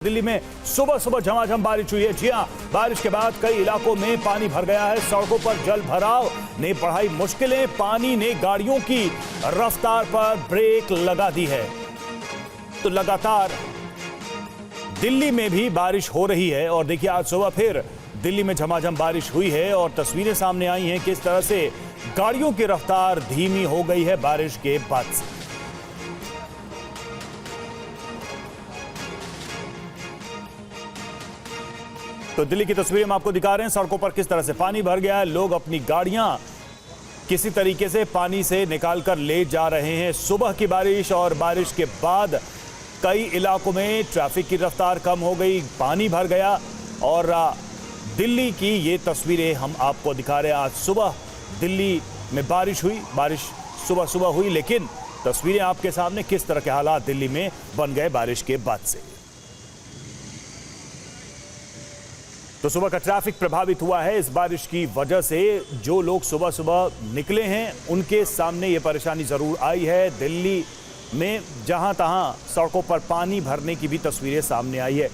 दिल्ली में सुबह सुबह झमाझम बारिश हुई है। जी हां, बारिश के बाद कई इलाकों में पानी भर गया है। सड़कों पर जल भराव ने बढ़ाई मुश्किलें। पानी ने गाड़ियों की रफ्तार पर ब्रेक लगा दी है। तो लगातार दिल्ली में भी बारिश हो रही है और देखिए आज सुबह फिर दिल्ली में झमाझम बारिश हुई है और तस्वीरें सामने आई हैं किस तरह से गाड़ियों की रफ्तार धीमी हो गई है बारिश के बाद से। तो दिल्ली की तस्वीरें हम आपको दिखा रहे हैं। सड़कों पर किस तरह से पानी भर गया है। लोग अपनी गाड़ियां किसी तरीके से पानी से निकालकर ले जा रहे हैं। सुबह की बारिश और बारिश के बाद कई इलाकों में ट्रैफिक की रफ्तार कम हो गई, पानी भर गया और दिल्ली की ये तस्वीरें हम आपको दिखा रहे हैं। आज सुबह दिल्ली में बारिश हुई, बारिश सुबह सुबह हुई, लेकिन तस्वीरें आपके सामने किस तरह के हालात दिल्ली में बन गए बारिश के बाद से। तो सुबह का ट्रैफिक प्रभावित हुआ है इस बारिश की वजह से। जो लोग सुबह सुबह निकले हैं उनके सामने ये परेशानी जरूर आई है। दिल्ली में जहां तहां सड़कों पर पानी भरने की भी तस्वीरें सामने आई है।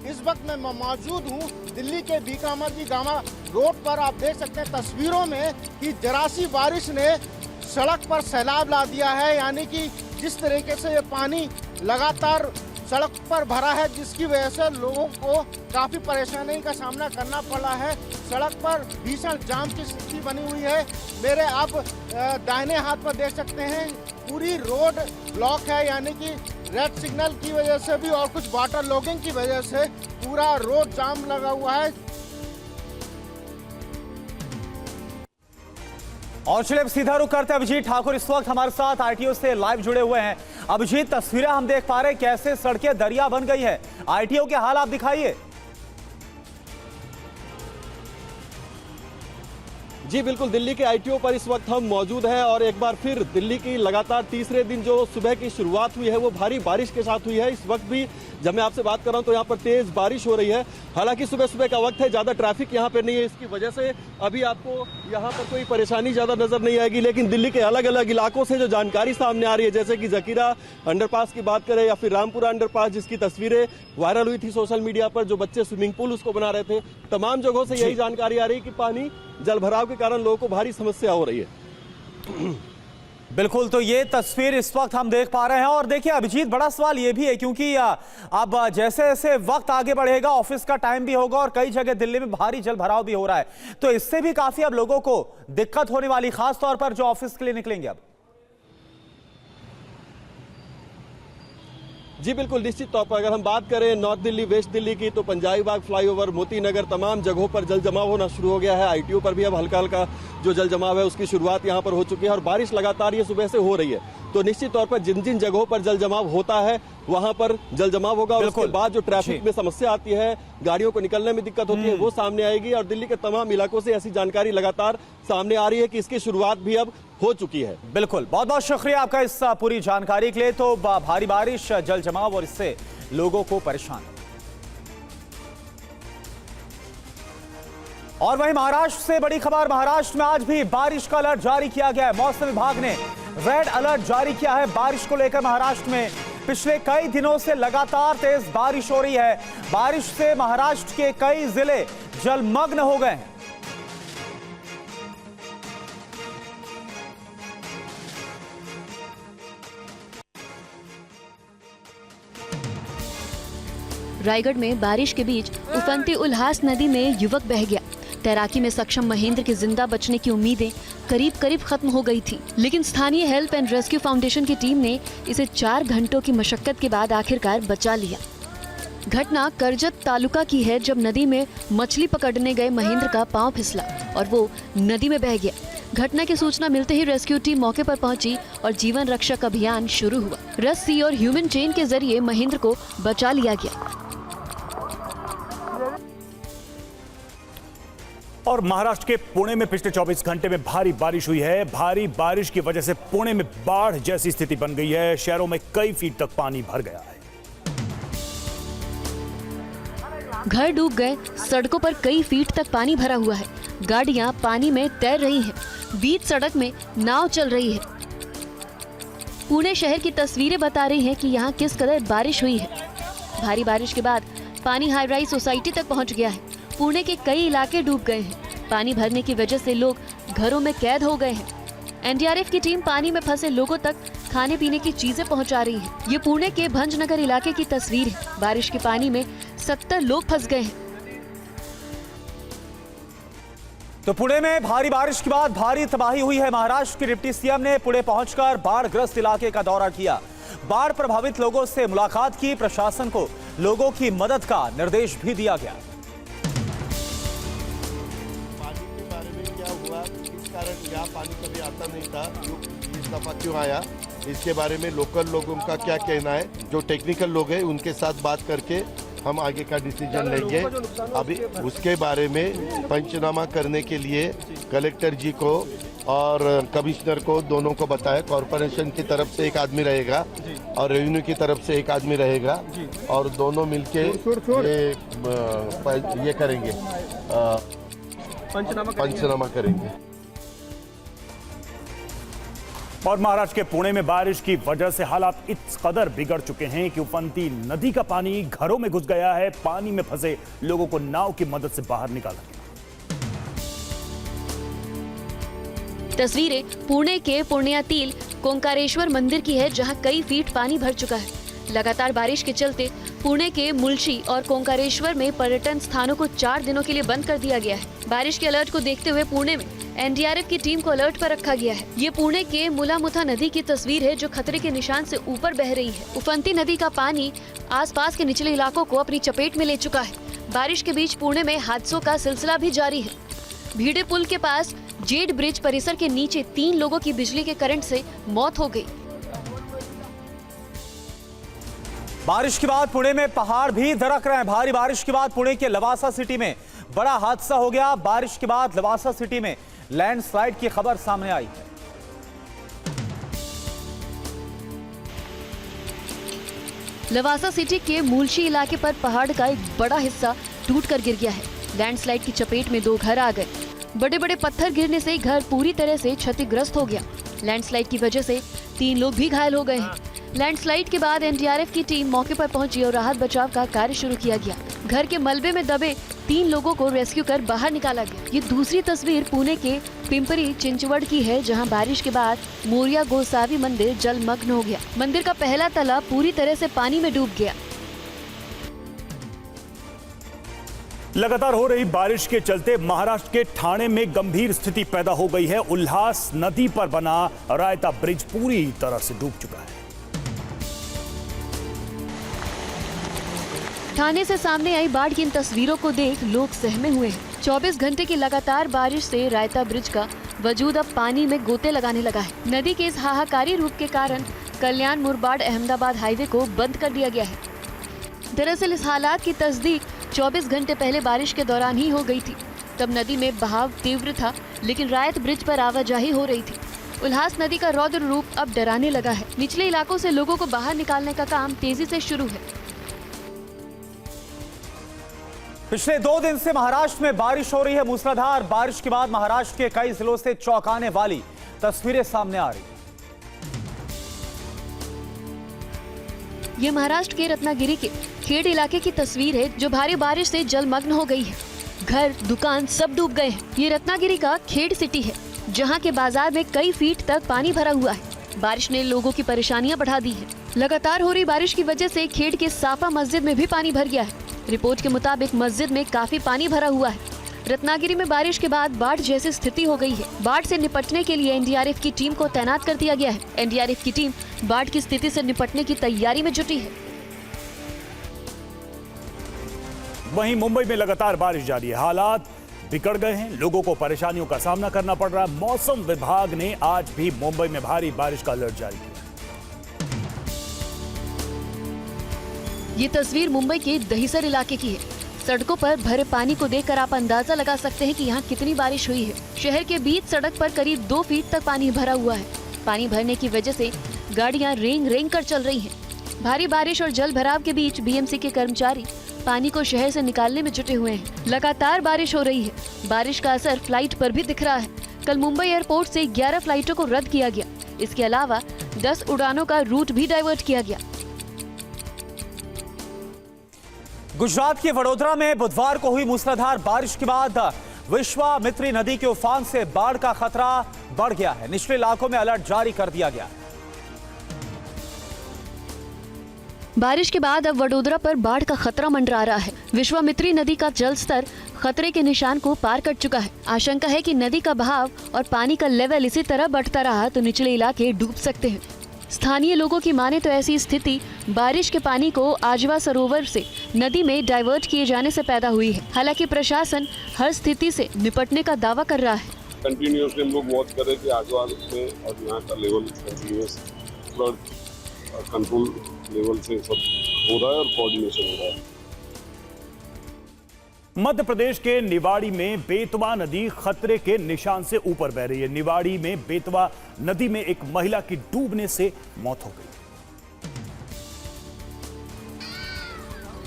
इस वक्त मैं मौजूद हूँ दिल्ली के बीकामर्जी गामा रोड पर। आप देख सकते हैं तस्वीरों में कि जरा सी बारिश ने सड़क पर सैलाब ला दिया है। यानी कि जिस तरीके से ये पानी लगातार सड़क पर भरा है, जिसकी वजह से लोगों को काफ़ी परेशानी का सामना करना पड़ा है। सड़क पर भीषण जाम की स्थिति बनी हुई है। मेरे आप दाहिने हाथ पर देख सकते हैं पूरी रोड ब्लॉक है, यानी कि रेड सिग्नल की वजह से भी और कुछ वाटर लॉगिंग की वजह से पूरा रोड जाम लगा हुआ है। और चलिए अब सीधा रुख करते हैं। अभिजीत ठाकुर इस वक्त हमारे साथ आईटीओ से लाइव जुड़े हुए हैं। अभिजीत, तस्वीरें हम देख पा रहे हैं कैसे सड़कें दरिया बन गई है। आईटीओ के हाल आप दिखाइए। जी बिल्कुल, दिल्ली के आईटीओ पर इस वक्त हम मौजूद हैं और एक बार फिर दिल्ली की लगातार तीसरे दिन जो सुबह की शुरुआत हुई है वो भारी बारिश के साथ हुई है। इस वक्त भी जब मैं आपसे बात कर रहा हूं तो यहाँ पर तेज बारिश हो रही है। हालांकि सुबह सुबह का वक्त है, ज़्यादा ट्रैफिक यहाँ पर नहीं है, इसकी वजह से अभी आपको यहाँ पर कोई परेशानी ज़्यादा नजर नहीं आएगी। लेकिन दिल्ली के अलग अलग इलाकों से जो जानकारी सामने आ रही है, जैसे कि जकीरा अंडरपास की बात करें या फिर रामपुरा अंडरपास, जिसकी तस्वीरें वायरल हुई थी सोशल मीडिया पर, जो बच्चे स्विमिंग पूल उसको बना रहे थे, तमाम जगहों से यही जानकारी आ रही है कि पानी जल भराव के कारण लोगों को भारी समस्या हो रही है। बिल्कुल, तो ये तस्वीर इस वक्त हम देख पा रहे हैं। और देखिए अभिजीत, बड़ा सवाल ये भी है क्योंकि अब जैसे जैसे वक्त आगे बढ़ेगा, ऑफिस का टाइम भी होगा और कई जगह दिल्ली में भारी जल भराव भी हो रहा है, तो इससे भी काफी अब लोगों को दिक्कत होने वाली, खास तौर पर जो ऑफिस के लिए निकलेंगे अब। जी बिल्कुल, निश्चित तौर पर अगर हम बात करें नॉर्थ दिल्ली, वेस्ट दिल्ली की, तो पंजाबी बाग फ्लाईओवर, मोती नगर, तमाम जगहों पर जल जमाव होना शुरू हो गया है। आईटीओ पर भी अब हल्का हल्का जो जल जमाव है उसकी शुरुआत यहां पर हो चुकी है और बारिश लगातार ये सुबह से हो रही है। तो निश्चित तौर पर जिन जिन जगहों पर जल जमाव होता है वहां पर जल जमाव होगा और उसके बाद जो ट्रैफिक में समस्या आती है, गाड़ियों को निकलने में दिक्कत होती है, वो सामने आएगी। और दिल्ली के तमाम इलाकों से ऐसी जानकारी लगातार सामने आ रही है कि इसकी शुरुआत भी अब हो चुकी है। बिल्कुल, बहुत बहुत शुक्रिया आपका इस पूरी जानकारी के लिए। तो भारी बारिश, जल जमाव और इससे लोगों को परेशान। और वहीं महाराष्ट्र से बड़ी खबर, महाराष्ट्र में आज भी बारिश का अलर्ट जारी किया गया है। मौसम विभाग ने रेड अलर्ट जारी किया है बारिश को लेकर। महाराष्ट्र में पिछले कई दिनों से लगातार तेज बारिश हो रही है। बारिश से महाराष्ट्र के कई जिले जलमग्न हो गए हैं। रायगढ़ में बारिश के बीच उफनती उल्हास नदी में युवक बह गया। तैराकी में सक्षम महेंद्र के जिंदा बचने की उम्मीदें करीब करीब खत्म हो गई थी, लेकिन स्थानीय हेल्प एंड रेस्क्यू फाउंडेशन की टीम ने इसे 4 घंटों की मशक्कत के बाद आखिरकार बचा लिया। घटना करजत तालुका की है, जब नदी में मछली पकड़ने गए महेंद्र का पांव फिसला और वो नदी में बह गया। घटना की सूचना मिलते ही रेस्क्यू टीम मौके पर पहुंची और जीवन रक्षक अभियान शुरू हुआ। रस्सी और ह्यूमन चेन के जरिए महेंद्र को बचा लिया गया। और महाराष्ट्र के पुणे में पिछले 24 घंटे में भारी बारिश हुई है। भारी बारिश की वजह से पुणे में बाढ़ जैसी स्थिति बन गई है। शहरों में कई फीट तक पानी भर गया है। घर डूब गए, सड़कों पर कई फीट तक पानी भरा हुआ है। गाड़ियां पानी में तैर रही हैं। बीच सड़क में नाव चल रही है। पुणे शहर की तस्वीरें बता रही हैं कि यहाँ किस कदर बारिश हुई है। भारी बारिश के बाद पानी हाई राइज सोसाइटी तक पहुँच गया है। पुणे के कई इलाके डूब गए हैं। पानी भरने की वजह से लोग घरों में कैद हो गए हैं। एनडीआरएफ की टीम पानी में फंसे लोगों तक खाने पीने की चीजें पहुंचा रही है। ये पुणे के भंजनगर इलाके की तस्वीर है। बारिश के पानी में 70 लोग फंस गए हैं। तो पुणे में भारी बारिश के बाद भारी तबाही हुई है। महाराष्ट्र के डिप्टी सीएम ने पुणे पहुंचकर बाढ़ग्रस्त इलाके का दौरा किया। बाढ़ प्रभावित लोगों से मुलाकात की। प्रशासन को लोगों की मदद का निर्देश भी दिया गया। पानी के बारे में क्या हुआ, किस कारण यहाँ पानी कभी आता नहीं था, इस दफा क्यों आया, इसके बारे में लोकल लोगों का क्या कहना है। जो टेक्निकल लोग हैं उनके साथ बात करके हम आगे का डिसीजन लेंगे। अभी उसके बारे में पंचनामा करने के लिए कलेक्टर जी को और कमिश्नर को दोनों को बताया। कॉरपोरेशन की तरफ से एक आदमी रहेगा और रेवेन्यू की तरफ से एक आदमी रहेगा और दोनों मिलके ये करेंगे, पंचनामा करेंगे। और महाराष्ट्र के पुणे में बारिश की वजह से हालात इस कदर बिगड़ चुके हैं कि उफनती नदी का पानी घरों में घुस गया है। पानी में फंसे लोगों को नाव की मदद से बाहर निकाला गया। तस्वीरें पुणे के पुण्यातील कोंकारेश्वर मंदिर की है, जहां कई फीट पानी भर चुका है। लगातार बारिश के चलते पुणे के मुलशी और कोंकारेश्वर में पर्यटन स्थानों को 4 दिनों के लिए बंद कर दिया गया है। बारिश के अलर्ट को देखते हुए पुणे में एनडीआरएफ की टीम को अलर्ट पर रखा गया है। ये पुणे के मुलामुथा नदी की तस्वीर है, जो खतरे के निशान से ऊपर बह रही है। उफनती नदी का पानी आसपास के निचले इलाकों को अपनी चपेट में ले चुका है। बारिश के बीच पुणे में हादसों का सिलसिला भी जारी है। भीड़े पुल के पास जेड ब्रिज परिसर के नीचे 3 लोगों की बिजली के करंट से मौत हो गई। बारिश के बाद पुणे में पहाड़ भी दरक रहे हैं। भारी बारिश के बाद पुणे के लवासा सिटी में बड़ा हादसा हो गया। बारिश के बाद लवासा सिटी में लैंडस्लाइड की खबर सामने आई है। लवासा सिटी के मूलशी इलाके पर पहाड़ का एक बड़ा हिस्सा टूटकर गिर गया है। लैंडस्लाइड की चपेट में 2 घर आ गए। बड़े बड़े पत्थर गिरने से घर पूरी तरह से क्षतिग्रस्त हो गया। लैंडस्लाइड की वजह से 3 लोग भी घायल हो गए हैं। लैंडस्लाइड के बाद एनडीआरएफ की टीम मौके पर पहुंची और राहत बचाव का कार्य शुरू किया गया। घर के मलबे में दबे 3 लोगों को रेस्क्यू कर बाहर निकाला गया। ये दूसरी तस्वीर पुणे के पिंपरी चिंचवड़ की है, जहां बारिश के बाद मोरिया गोसावी मंदिर जलमग्न हो गया। मंदिर का पहला तला पूरी तरह से पानी में डूब गया। लगातार हो रही बारिश के चलते महाराष्ट्र के ठाणे में गंभीर स्थिति पैदा हो गई है। उल्हास नदी पर बना रायता ब्रिज पूरी तरह से डूब चुका है। ठाणे से सामने आई बाढ़ की इन तस्वीरों को देख लोग सहमे हुए हैं। 24 घंटे की लगातार बारिश से रायता ब्रिज का वजूद अब पानी में गोते लगाने लगा है। नदी के इस हाहाकारी रूप के कारण कल्याण मुरबाड अहमदाबाद हाईवे को बंद कर दिया गया है। दरअसल इस हालात की तस्दीक 24 घंटे पहले बारिश के दौरान ही हो गई थी। तब नदी में बहाव तीव्र था, लेकिन रायत ब्रिज पर आवाजाही हो रही थी। उल्हास नदी का रौद्र रूप अब डराने लगा है। निचले इलाकों से लोगों को बाहर निकालने का काम तेजी से शुरू है। पिछले 2 दिन से महाराष्ट्र में बारिश हो रही है। मूसलाधार बारिश के बाद महाराष्ट्र के कई जिलों से चौंकाने वाली तस्वीरें सामने आ रही हैं। ये महाराष्ट्र के रत्नागिरी के खेड़ इलाके की तस्वीर है, जो भारी बारिश से जलमग्न हो गई है। घर, दुकान सब डूब गए हैं। ये रत्नागिरी का खेड़ सिटी है, जहाँ के बाजार में कई फीट तक पानी भरा हुआ है। बारिश ने लोगों की परेशानियां बढ़ा दी है। लगातार हो रही बारिश की वजह से खेड़ के साफा मस्जिद में भी पानी भर गया है। रिपोर्ट के मुताबिक मस्जिद में काफी पानी भरा हुआ है। रत्नागिरी में बारिश के बाद बाढ़ जैसी स्थिति हो गई है। बाढ़ से निपटने के लिए एनडीआरएफ की टीम को तैनात कर दिया गया है। एनडीआरएफ की टीम बाढ़ की स्थिति से निपटने की तैयारी में जुटी है। वहीं मुंबई में लगातार बारिश जारी है। हालात बिगड़ गए हैं। लोगों को परेशानियों का सामना करना पड़ रहा है। मौसम विभाग ने आज भी मुंबई में भारी बारिश का अलर्ट जारी किया। ये तस्वीर मुंबई के दहिसर इलाके की है। सड़कों पर भरे पानी को देखकर आप अंदाजा लगा सकते हैं कि यहाँ कितनी बारिश हुई है। शहर के बीच सड़क पर करीब 2 फीट तक पानी भरा हुआ है। पानी भरने की वजह से गाड़ियाँ रेंग रेंग कर चल रही हैं। भारी बारिश और जल भराव के बीच बीएमसी के कर्मचारी पानी को शहर से निकालने में जुटे हुए हैं। लगातार बारिश हो रही है। बारिश का असर फ्लाइट पर भी दिख रहा है। कल मुंबई एयरपोर्ट से 11 फ्लाइटों को रद्द किया गया। इसके अलावा 10 उड़ानों का रूट भी डाइवर्ट किया गया। गुजरात के वडोदरा में बुधवार को हुई मूसलाधार बारिश के बाद विश्वामित्री नदी के उफान से बाढ़ का खतरा बढ़ गया है। निचले इलाकों में अलर्ट जारी कर दिया गया है। बारिश के बाद अब वडोदरा पर बाढ़ का खतरा मंडरा रहा है। विश्वामित्री नदी का जल स्तर खतरे के निशान को पार कर चुका है। आशंका है कि नदी का बहाव और पानी का लेवल इसी तरह बढ़ता रहा तो निचले इलाके डूब सकते हैं। स्थानीय लोगों की माने तो ऐसी स्थिति बारिश के पानी को आजवा सरोवर से नदी में डाइवर्ट किए जाने से पैदा हुई है। हालांकि प्रशासन हर स्थिति से निपटने का दावा कर रहा है। कंटिन्यूसली हम लोग वॉच कर रहे थे आजवा में और यहाँ का लेवल कंटिन्यूस कंट्रोल लेवल से सब हो रहा है और कोऑर्डिनेशन हो रहा है। मध्य प्रदेश के निवाड़ी में बेतवा नदी खतरे के निशान से ऊपर बह रही है। निवाड़ी में बेतवा नदी में एक महिला की डूबने से मौत हो गई।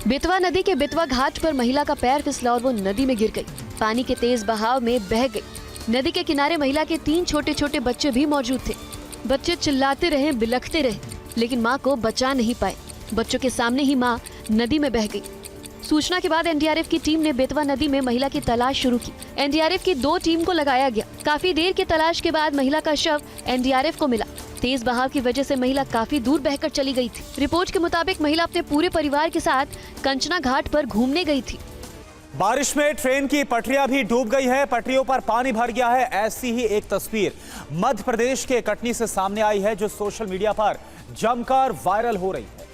बेतवा नदी के बेतवा घाट पर महिला का पैर फिसला और वो नदी में गिर गई। पानी के तेज बहाव में बह गई। नदी के किनारे महिला के 3 छोटे छोटे बच्चे भी मौजूद थे। बच्चे चिल्लाते रहे, बिलखते रहे, लेकिन मां को बचा नहीं पाए। बच्चों के सामने ही मां नदी में बह गई। सूचना के बाद एनडीआरएफ की टीम ने बेतवा नदी में महिला की तलाश शुरू की। एनडीआरएफ की 2 टीम को लगाया गया। काफी देर की तलाश के बाद महिला का शव एनडीआरएफ को मिला। तेज बहाव की वजह से महिला काफी दूर बहकर चली गई थी। रिपोर्ट के मुताबिक महिला अपने पूरे परिवार के साथ कंचना घाट पर घूमने गई थी। बारिश में ट्रेन की पटरियां भी डूब गई है। पटरियों पर पानी भर गया है। ऐसी ही एक तस्वीर मध्य प्रदेश के कटनी से सामने आई है जो सोशल मीडिया पर जमकर वायरल हो रही है।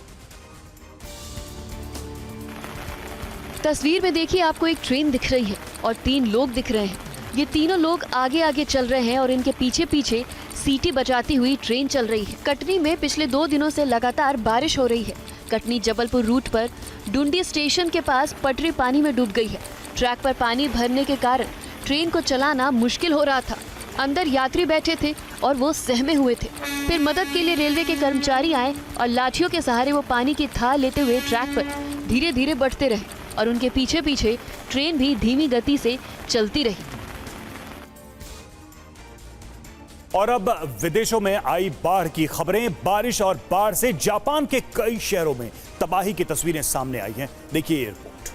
तस्वीर में देखिए, आपको एक ट्रेन दिख रही है और 3 लोग दिख रहे हैं। ये तीनों लोग आगे आगे चल रहे हैं और इनके पीछे पीछे सीटी बजाती हुई ट्रेन चल रही है। कटनी में पिछले 2 दिनों से लगातार बारिश हो रही है। कटनी जबलपुर रूट पर डुंडी स्टेशन के पास पटरी पानी में डूब गई है। ट्रैक पर पानी भरने के कारण ट्रेन को चलाना मुश्किल हो रहा था। अंदर यात्री बैठे थे और वो सहमे हुए थे। फिर मदद के लिए रेलवे के कर्मचारी आए और लाठियों के सहारे वो पानी की थाह लेते हुए ट्रैक पर धीरे धीरे बढ़ते रहे और उनके पीछे पीछे ट्रेन भी धीमी गति से चलती रही। और अब विदेशों में आई बाढ़ की खबरें। बारिश और बाढ़ से जापान के कई शहरों में तबाही की तस्वीरें सामने आई हैं। देखिए ये रिपोर्ट।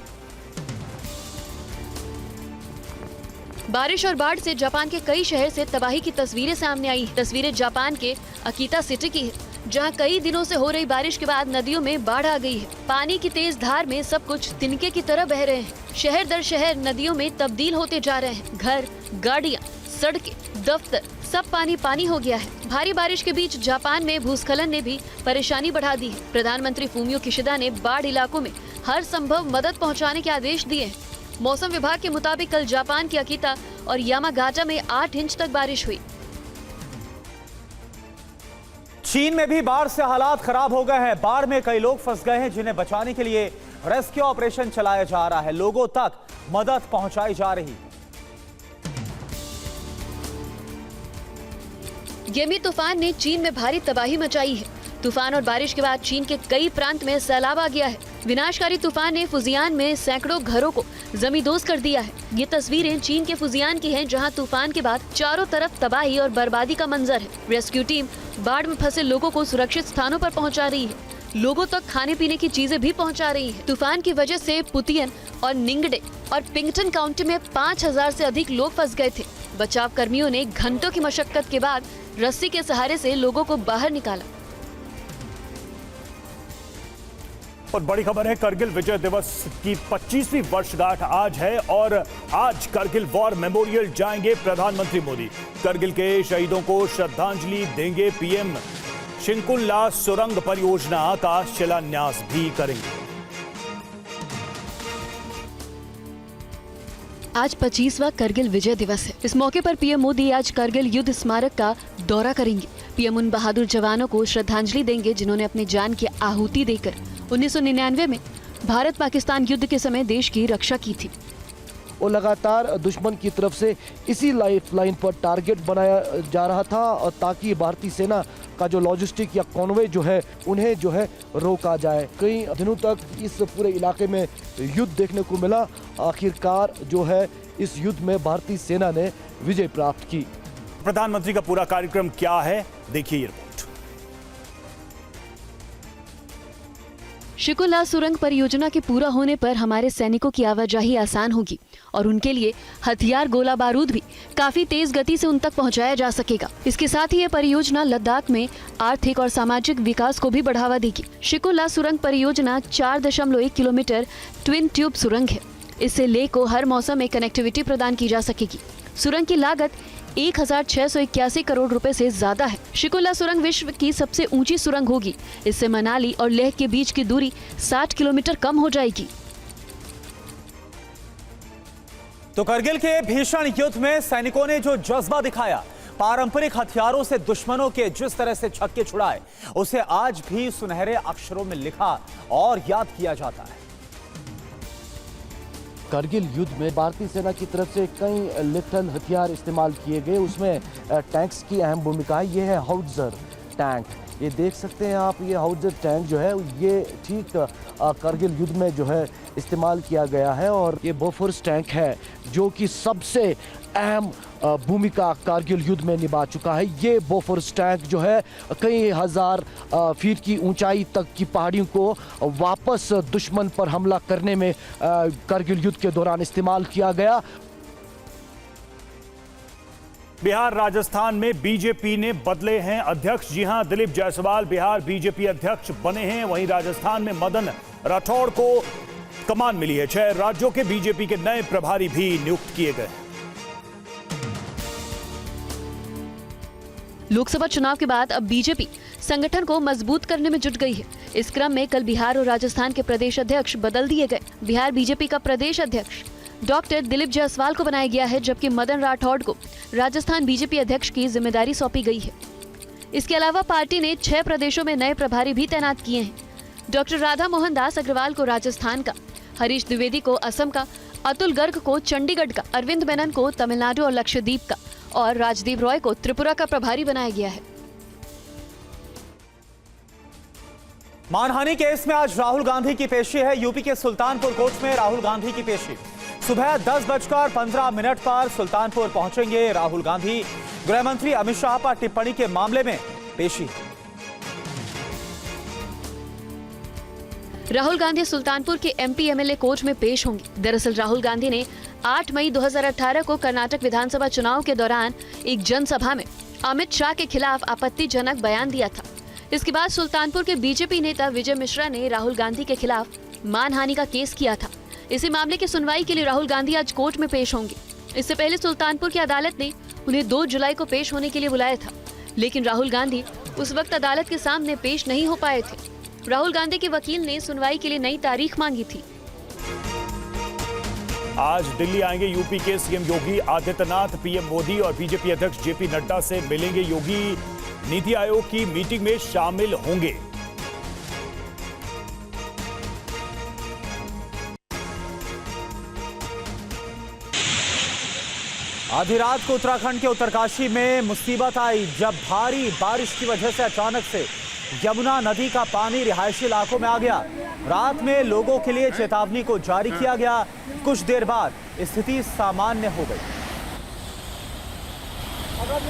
बारिश और बाढ़ से जापान के कई शहर से तबाही की तस्वीरें सामने आई। तस्वीरें जापान के अकीता सिटी की है, जहां कई दिनों से हो रही बारिश के बाद नदियों में बाढ़ आ गई है। पानी की तेज धार में सब कुछ तिनके की तरह बह रहे हैं। शहर दर शहर नदियों में तब्दील होते जा रहे हैं। घर, गाड़ियां, सड़कें, दफ्तर सब पानी पानी हो गया है। भारी बारिश के बीच जापान में भूस्खलन ने भी परेशानी बढ़ा दी है। प्रधानमंत्री फूमियो किशिदा ने बाढ़ इलाकों में हर संभव मदद पहुंचाने के आदेश दिए हैं। मौसम विभाग के मुताबिक कल जापान के अकीता और यामागाटा में 8 इंच तक बारिश हुई। चीन में भी बाढ़ से हालात खराब हो गए हैं। बाढ़ में कई लोग फंस गए हैं जिन्हें बचाने के लिए रेस्क्यू ऑपरेशन चलाया जा रहा है। लोगों तक मदद पहुंचाई जा रही है। गेमी तूफान ने चीन में भारी तबाही मचाई है। तूफान और बारिश के बाद चीन के कई प्रांत में सैलाब आ गया है। विनाशकारी तूफान ने फुजियान में सैकड़ों घरों को जमींदोज कर दिया है। ये तस्वीरें चीन के फुजियान की हैं, जहां तूफान के बाद चारों तरफ तबाही और बर्बादी का मंजर है। रेस्क्यू टीम बाढ़ में फंसे लोगों को सुरक्षित स्थानों पर पहुंचा रही है। लोगों तक खाने पीने की चीजें भी पहुंचा रही है। तूफान की वजह से पुतियन और निंगडे और पिंगटन काउंटी में 5000 से अधिक लोग फंस गए थे। बचाव कर्मियों ने घंटों की मशक्कत के बाद रस्सी के सहारे से लोगों को बाहर निकाला। और बड़ी खबर है, करगिल विजय दिवस की 25वीं वर्षगांठ आज है और आज करगिल वॉर मेमोरियल जाएंगे प्रधानमंत्री मोदी। करगिल के शहीदों को श्रद्धांजलि देंगे। पीएम शिंकुला सुरंग परियोजना का शिलान्यास भी करेंगे। आज 25वां करगिल विजय दिवस है। इस मौके पर पीएम मोदी आज करगिल युद्ध स्मारक का दौरा करेंगे। पीएम उन बहादुर जवानों को श्रद्धांजलि देंगे जिन्होंने अपनी जान की आहुति देकर 1999 में भारत पाकिस्तान युद्ध के समय देश की रक्षा की थी। वो लगातार दुश्मन की तरफ से इसी लाइफ लाइन पर टारगेट बनाया जा रहा था और ताकि भारतीय सेना का जो लॉजिस्टिक या कॉन्वे जो है उन्हें जो है रोका जाए। कई दिनों तक इस पूरे इलाके में युद्ध देखने को मिला। आखिरकार जो है इस युद्ध में भारतीय सेना ने विजय प्राप्त की। प्रधानमंत्री का पूरा कार्यक्रम क्या है, देखिए ये रिपोर्ट। शिकुला सुरंग परियोजना के पूरा होने पर हमारे सैनिकों की आवाजाही आसान होगी और उनके लिए हथियार, गोला बारूद भी काफी तेज गति से उन तक पहुंचाया जा सकेगा। इसके साथ ही ये परियोजना लद्दाख में आर्थिक और सामाजिक विकास को भी बढ़ावा देगी। शिकुला सुरंग परियोजना 4.1 किलोमीटर ट्विन ट्यूब सुरंग है। इससे लेह को हर मौसम में कनेक्टिविटी प्रदान की जा सकेगी। सुरंग की लागत 1681 करोड़ रुपए से ज्यादा है। शिकुला सुरंग विश्व की सबसे ऊंची सुरंग होगी। इससे मनाली और लेह के बीच की दूरी 60 किलोमीटर कम हो जाएगी। तो करगिल के भीषण युद्ध में सैनिकों ने जो जज्बा दिखाया, पारंपरिक हथियारों से दुश्मनों के जिस तरह से छक्के छुड़ाए, उसे आज भी सुनहरे अक्षरों में लिखा और याद किया जाता है। करगिल युद्ध में भारतीय सेना की तरफ से कई लिथल हथियार इस्तेमाल किए गए। उसमें टैंक्स की अहम भूमिका है। ये है हाउट्जर टैंक, ये देख सकते हैं आप। ये हाउट्जर टैंक जो है ये ठीक करगिल युद्ध में जो है इस्तेमाल किया गया है। और ये बोफोर्स टैंक है जो कि सबसे अहम भूमिका कारगिल युद्ध में निभा चुका है। ये बोफोर्स टैंक जो है कई हजार फीट की ऊंचाई तक की पहाड़ियों को वापस दुश्मन पर हमला करने में कारगिल युद्ध के दौरान इस्तेमाल किया गया। बिहार राजस्थान में बीजेपी ने बदले हैं अध्यक्ष। जी हां, दिलीप जायसवाल बिहार बीजेपी अध्यक्ष बने हैं। वहीं राजस्थान में मदन राठौड़ को कमान मिली है। 6 राज्यों के बीजेपी के नए प्रभारी भी नियुक्त किए गए। लोकसभा चुनाव के बाद अब बीजेपी संगठन को मजबूत करने में जुट गई है। इस क्रम में कल बिहार और राजस्थान के प्रदेश अध्यक्ष बदल दिए गए। बिहार बीजेपी का प्रदेश अध्यक्ष डॉक्टर दिलीप जायसवाल को बनाया गया है, जबकि मदन राठौड़ को राजस्थान बीजेपी अध्यक्ष की जिम्मेदारी सौंपी गई है। इसके अलावा पार्टी ने 6 प्रदेशों में नए प्रभारी भी तैनात किए हैं। डॉक्टर राधा मोहन दास अग्रवाल को राजस्थान का, हरीश द्विवेदी को असम का, अतुल गर्ग को चंडीगढ़ का, अरविंद मेनन को तमिलनाडु और लक्षद्वीप का और राजदीप रॉय को त्रिपुरा का प्रभारी बनाया गया है। मानहानि केस में आज राहुल गांधी की पेशी है। यूपी के सुल्तानपुर कोर्ट में राहुल गांधी की पेशी सुबह 10:15 पर सुल्तानपुर पहुंचेंगे राहुल गांधी। गृह मंत्री अमित शाह पर टिप्पणी के मामले में पेशी। राहुल गांधी सुल्तानपुर के एमपी एमएलए कोर्ट में पेश होंगे। दरअसल राहुल गांधी ने 8 मई 2018 को कर्नाटक विधानसभा चुनाव के दौरान एक जनसभा में अमित शाह के खिलाफ आपत्तिजनक बयान दिया था। इसके बाद सुल्तानपुर के बीजेपी नेता विजय मिश्रा ने राहुल गांधी के खिलाफ मानहानि का केस किया था। इसी मामले की सुनवाई के लिए राहुल गांधी आज कोर्ट में पेश होंगे। इससे पहले सुल्तानपुर की अदालत ने उन्हें 2 जुलाई को पेश होने के लिए बुलाया था, लेकिन राहुल गांधी उस वक्त अदालत के सामने पेश नहीं हो पाए थे। राहुल गांधी के वकील ने सुनवाई के लिए नई तारीख मांगी थी। आज दिल्ली आएंगे यूपी के सीएम योगी आदित्यनाथ। पीएम मोदी और बीजेपी अध्यक्ष जेपी नड्डा से मिलेंगे योगी। नीति आयोग की मीटिंग में शामिल होंगे। आधी रात को उत्तराखंड के उत्तरकाशी में मुसीबत आई, जब भारी बारिश की वजह से अचानक से यमुना नदी का पानी रिहायशी इलाकों में आ गया। रात में लोगों के लिए चेतावनी को जारी किया गया। कुछ देर बाद स्थिति सामान्य हो गई। अगर